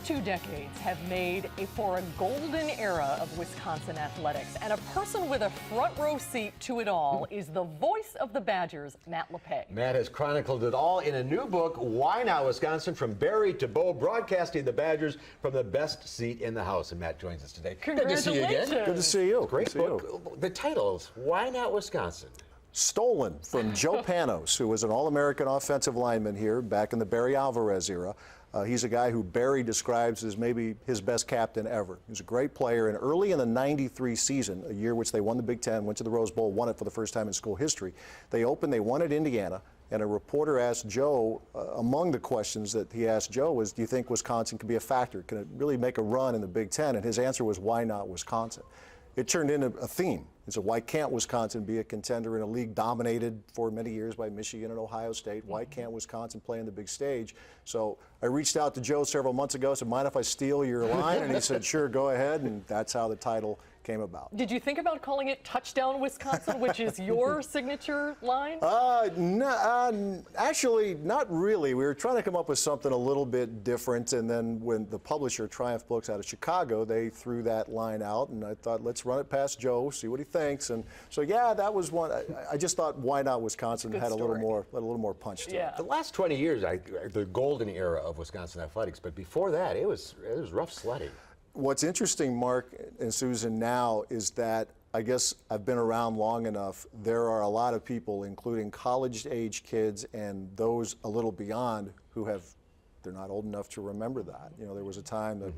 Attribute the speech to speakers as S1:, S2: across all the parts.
S1: past 2 decades have made for a golden era of Wisconsin athletics, and a person with a front row seat to it all is the voice of the Badgers, Matt Lepay.
S2: Matt has chronicled it all in a new book, Why Not Wisconsin, from Barry to Bo, broadcasting the Badgers from the best seat in the house. And Matt joins us today.
S1: Good to see you again.
S3: Good to see you.
S2: Great book. The title is Why Not Wisconsin?
S3: Stolen from Joe Panos, who was an All-American offensive lineman here back in the Barry Alvarez era. He's a guy who Barry describes as maybe his best captain ever. He was a great player, and early in the '93 season, a year which they won the Big Ten, went to the Rose Bowl, won it for the first time in school history, they won at Indiana, and a reporter asked Joe, among the questions that he asked Joe was, do you think Wisconsin can be a factor? Can it really make a run in the Big Ten? And his answer was, why not Wisconsin? It turned into a theme. He said, why can't Wisconsin be a contender in a league dominated for many years by Michigan and Ohio State? Why can't Wisconsin play on the big stage? So I reached out to Joe several months ago, said, mind if I steal your line? And he said, sure, go ahead. And that's how the title came about.
S1: Did you think about calling it Touchdown Wisconsin, which is your signature line?
S3: Actually, not really. We were trying to come up with something a little bit different, and then when the publisher, Triumph Books out of Chicago, they threw that line out, and I thought, let's run it past Joe, see what he thinks. And so, yeah, that was one. I just thought, why not Wisconsin? Had a little more punch to it.
S2: The last 20 years, the golden era of Wisconsin athletics, but before that, it was rough sledding.
S3: What's interesting, Mark and Susan, now is that I guess I've been around long enough. There are a lot of people, including college-age kids and those a little beyond, they're not old enough to remember that. You know, there was a time that,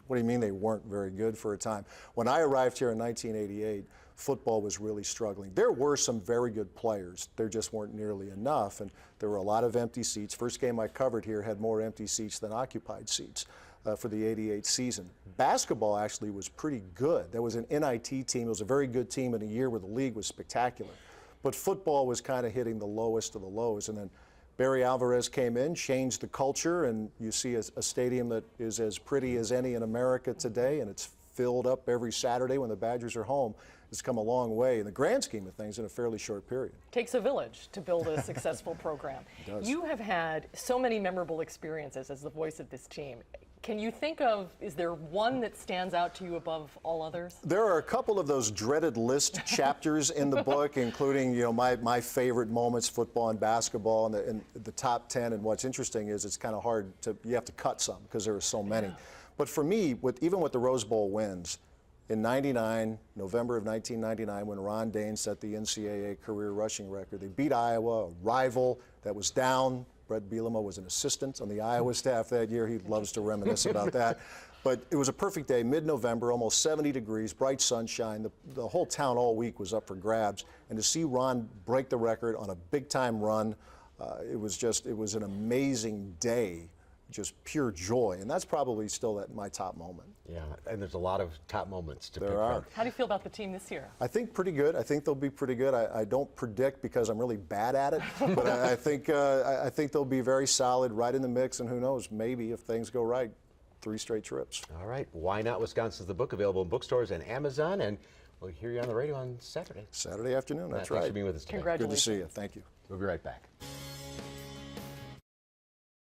S3: what do you mean they weren't very good for a time? When I arrived here in 1988, football was really struggling. There were some very good players. There just weren't nearly enough, and there were a lot of empty seats. First game I covered here had more empty seats than occupied seats. For the '88 season. Basketball actually was pretty good. There was an NIT team. It was a very good team in a year where the league was spectacular. But football was kind of hitting the lowest of the lows. And then Barry Alvarez came in, changed the culture, and you see a stadium that is as pretty as any in America today, and it's filled up every Saturday when the Badgers are home. It's come a long way in the grand scheme of things in a fairly short period.
S1: Takes a village to build a successful program.
S3: It does.
S1: You have had so many memorable experiences as the voice of this team. Can you think of, is there one that stands out to you above all others?
S3: There are a couple of those dreaded list chapters in the book, including, you know, my favorite moments, football and basketball, and the top 10. And what's interesting is it's kind of hard you have to cut some because there are so many. But for me, even with the Rose Bowl wins, in November of 1999, when Ron Dane set the NCAA career rushing record, they beat Iowa, a rival that was down. Brett Bielema was an assistant on the Iowa staff that year. He loves to reminisce about that. But it was a perfect day, mid-November, almost 70 degrees, bright sunshine. The whole town all week was up for grabs. And to see Ron break the record on a big-time run, it was an amazing day. Just pure joy, and that's probably still my top moment.
S2: Yeah, and there's a lot of top moments to pick
S3: from.
S1: How do you feel about the team this year?
S3: I think pretty good. I think they'll be pretty good. I don't predict because I'm really bad at it, but I think they'll be very solid, right in the mix, and who knows, maybe if things go right, 3 straight trips.
S2: All right, Why Not Wisconsin is the book, available in bookstores and Amazon, and we'll hear you on the radio on Saturday.
S3: Saturday afternoon, that's
S2: Matt,
S3: right.
S2: Thanks for being with us today.
S1: Congratulations.
S3: Good to see you. Thank you.
S2: We'll be right back.